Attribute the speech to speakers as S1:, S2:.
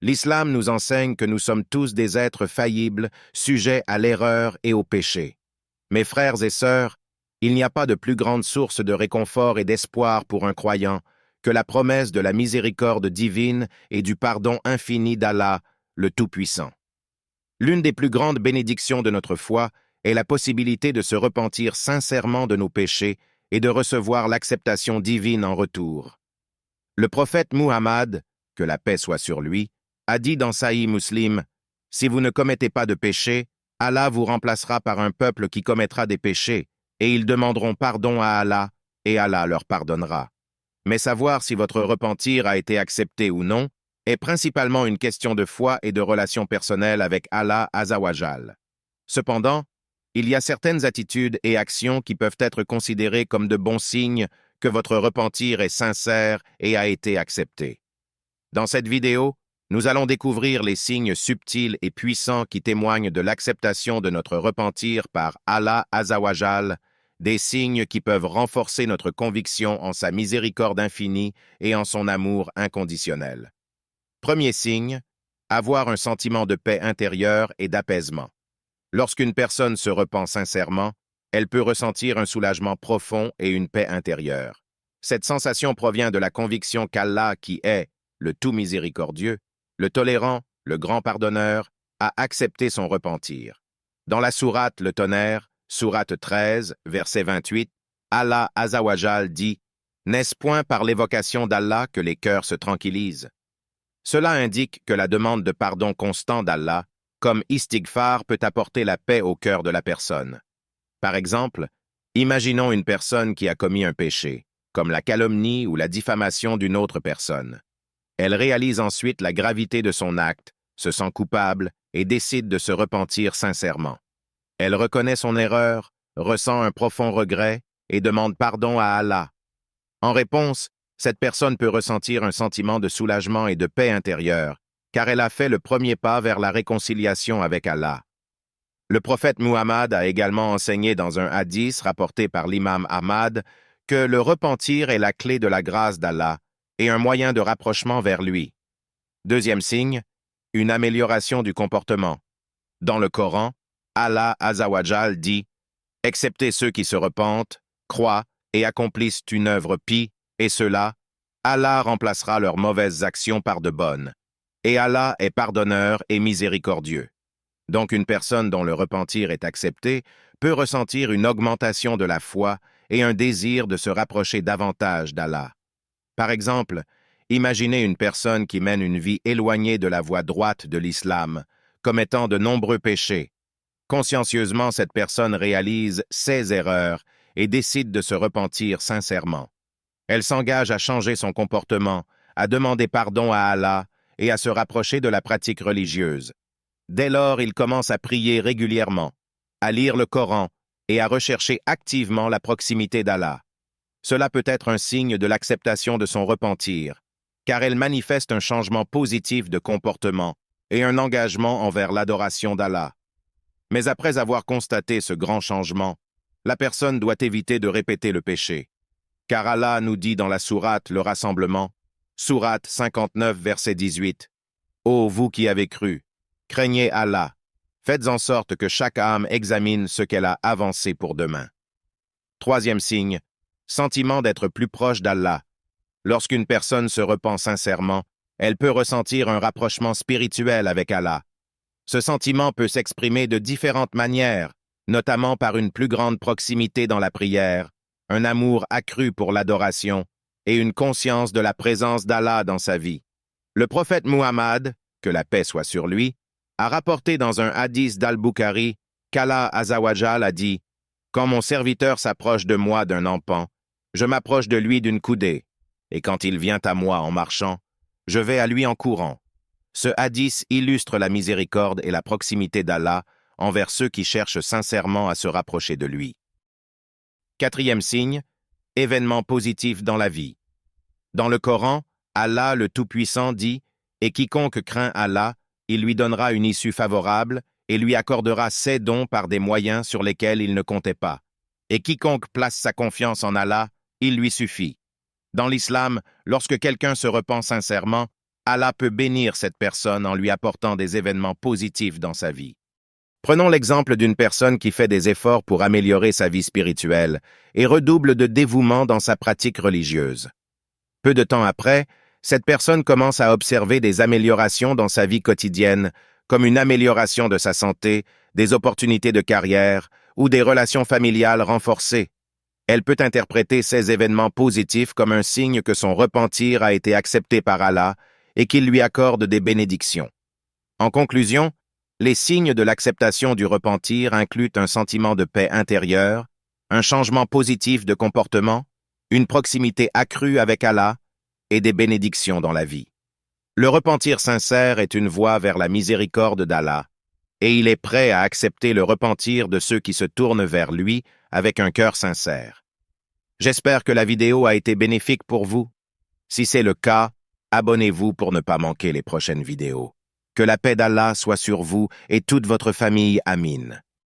S1: L'islam nous enseigne que nous sommes tous des êtres faillibles, sujets à l'erreur et au péché. Mes frères et sœurs, il n'y a pas de plus grande source de réconfort et d'espoir pour un croyant que la promesse de la miséricorde divine et du pardon infini d'Allah, le Tout-Puissant. L'une des plus grandes bénédictions de notre foi est la possibilité de se repentir sincèrement de nos péchés et de recevoir l'acceptation divine en retour. Le prophète Muhammad, que la paix soit sur lui, a dit dans Sahih Muslim, « Si vous ne commettez pas de péché, Allah vous remplacera par un peuple qui commettra des péchés, et ils demanderont pardon à Allah, et Allah leur pardonnera. » Mais savoir si votre repentir a été accepté ou non est principalement une question de foi et de relation personnelle avec Allah Azawajal. Cependant, il y a certaines attitudes et actions qui peuvent être considérées comme de bons signes que votre repentir est sincère et a été accepté. Dans cette vidéo, nous allons découvrir les signes subtils et puissants qui témoignent de l'acceptation de notre repentir par Allah Azawajal, des signes qui peuvent renforcer notre conviction en sa miséricorde infinie et en son amour inconditionnel. Premier signe, avoir un sentiment de paix intérieure et d'apaisement. Lorsqu'une personne se repent sincèrement, elle peut ressentir un soulagement profond et une paix intérieure. Cette sensation provient de la conviction qu'Allah, qui est le tout miséricordieux, le tolérant, le grand pardonneur, a accepté son repentir. Dans la sourate Le Tonnerre, sourate 13, verset 28, Allah Azawajal dit « N'est-ce point par l'évocation d'Allah que les cœurs se tranquillisent ?» Cela indique que la demande de pardon constant d'Allah, comme istighfar, peut apporter la paix au cœur de la personne. Par exemple, imaginons une personne qui a commis un péché, comme la calomnie ou la diffamation d'une autre personne. Elle réalise ensuite la gravité de son acte, se sent coupable et décide de se repentir sincèrement. Elle reconnaît son erreur, ressent un profond regret et demande pardon à Allah. En réponse, cette personne peut ressentir un sentiment de soulagement et de paix intérieure, car elle a fait le premier pas vers la réconciliation avec Allah. Le prophète Muhammad a également enseigné dans un hadith rapporté par l'imam Ahmad que le repentir est la clé de la grâce d'Allah et un moyen de rapprochement vers lui. Deuxième signe, une amélioration du comportement. Dans le Coran, Allah Azawajal dit « Excepté ceux qui se repentent, croient et accomplissent une œuvre pie, et ceux-là, Allah remplacera leurs mauvaises actions par de bonnes. Et Allah est pardonneur et miséricordieux. » Donc une personne dont le repentir est accepté peut ressentir une augmentation de la foi et un désir de se rapprocher davantage d'Allah. Par exemple, imaginez une personne qui mène une vie éloignée de la voie droite de l'islam, commettant de nombreux péchés. Consciencieusement, cette personne réalise ses erreurs et décide de se repentir sincèrement. Elle s'engage à changer son comportement, à demander pardon à Allah et à se rapprocher de la pratique religieuse. Dès lors, il commence à prier régulièrement, à lire le Coran et à rechercher activement la proximité d'Allah. Cela peut être un signe de l'acceptation de son repentir, car elle manifeste un changement positif de comportement et un engagement envers l'adoration d'Allah. Mais après avoir constaté ce grand changement, la personne doit éviter de répéter le péché. Car Allah nous dit dans la sourate Le Rassemblement, sourate 59, verset 18, « Ô vous qui avez cru, craignez Allah, faites en sorte que chaque âme examine ce qu'elle a avancé pour demain. » Troisième signe, sentiment d'être plus proche d'Allah. Lorsqu'une personne se repent sincèrement, elle peut ressentir un rapprochement spirituel avec Allah. Ce sentiment peut s'exprimer de différentes manières, notamment par une plus grande proximité dans la prière, un amour accru pour l'adoration et une conscience de la présence d'Allah dans sa vie. Le prophète Muhammad, que la paix soit sur lui, a rapporté dans un hadith d'Al-Bukhari qu'Allah Azawajal a dit « Quand mon serviteur s'approche de moi d'un empan, je m'approche de lui d'une coudée, et quand il vient à moi en marchant, je vais à lui en courant. » Ce hadith illustre la miséricorde et la proximité d'Allah envers ceux qui cherchent sincèrement à se rapprocher de lui. Quatrième signe, événement positif dans la vie. Dans le Coran, Allah le Tout-Puissant dit « Et quiconque craint Allah, il lui donnera une issue favorable et lui accordera ses dons par des moyens sur lesquels il ne comptait pas. Et quiconque place sa confiance en Allah, il lui suffit. » Dans l'islam, lorsque quelqu'un se repent sincèrement, Allah peut bénir cette personne en lui apportant des événements positifs dans sa vie. Prenons l'exemple d'une personne qui fait des efforts pour améliorer sa vie spirituelle et redouble de dévouement dans sa pratique religieuse. Peu de temps après, cette personne commence à observer des améliorations dans sa vie quotidienne, comme une amélioration de sa santé, des opportunités de carrière ou des relations familiales renforcées. Elle peut interpréter ces événements positifs comme un signe que son repentir a été accepté par Allah et qu'il lui accorde des bénédictions. En conclusion, les signes de l'acceptation du repentir incluent un sentiment de paix intérieure, un changement positif de comportement, une proximité accrue avec Allah et des bénédictions dans la vie. Le repentir sincère est une voie vers la miséricorde d'Allah, et il est prêt à accepter le repentir de ceux qui se tournent vers lui avec un cœur sincère. J'espère que la vidéo a été bénéfique pour vous. Si c'est le cas, abonnez-vous pour ne pas manquer les prochaines vidéos. Que la paix d'Allah soit sur vous et toute votre famille. Amin.